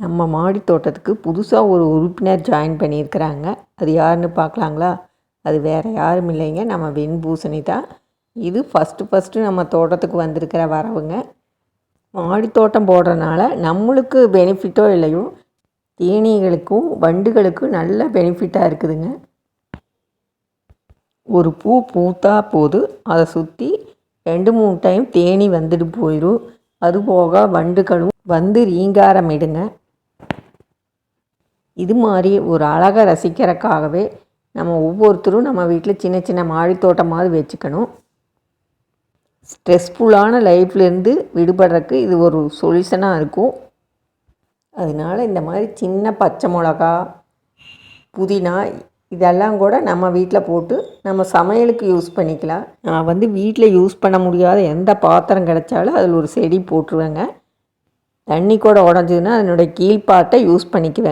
நம்ம மாடி தோட்டத்துக்கு புதுசாக ஒரு உறுப்பினர் ஜாயின் பண்ணியிருக்கிறாங்க. அது யாருன்னு பார்க்கலாங்களா? அது வேறு யாரும் இல்லைங்க, நம்ம வெண்பூசணி தான். இது ஃபஸ்ட்டு நம்ம தோட்டத்துக்கு வந்திருக்கிற வரவுங்க. மாடி தோட்டம் போடுறதுனால நம்மளுக்கு பெனிஃபிட்டோ இல்லையோ, தேனீகளுக்கும் வண்டுகளுக்கும் நல்ல பெனிஃபிட்டாக இருக்குதுங்க. ஒரு பூ பூத்தா போது அதை சுற்றி 2-3 டைம் தேனி வந்துட்டு போயிடும். அதுபோக வண்டுகளும் வந்து ரீங்காரமிடுங்க. இது மாதிரி ஒரு அழகை ரசிக்கிறதுக்காகவே நம்ம ஒவ்வொருத்தரும் நம்ம வீட்டில் சின்ன சின்ன மாடி தோட்டமாவது வச்சுக்கணும். ஸ்ட்ரெஸ்ஃபுல்லான லைஃப்லேருந்து விடுபடுறதுக்கு இது ஒரு சொல்யூஷனாக இருக்கும். அதனால் இந்த மாதிரி சின்ன பச்சை மிளகா, புதினா இதெல்லாம் கூட நம்ம வீட்டில் போட்டு நம்ம சமையலுக்கு யூஸ் பண்ணிக்கலாம். நான் வீட்டில் யூஸ் பண்ண முடியாத எந்த பாத்திரம் கிடைச்சாலும் அதில் ஒரு செடி போட்டுருவேங்க. தண்ணி கூட உடஞ்சதுன்னா அதனுடைய கீழ்பாட்டை யூஸ் பண்ணிக்குவேன்.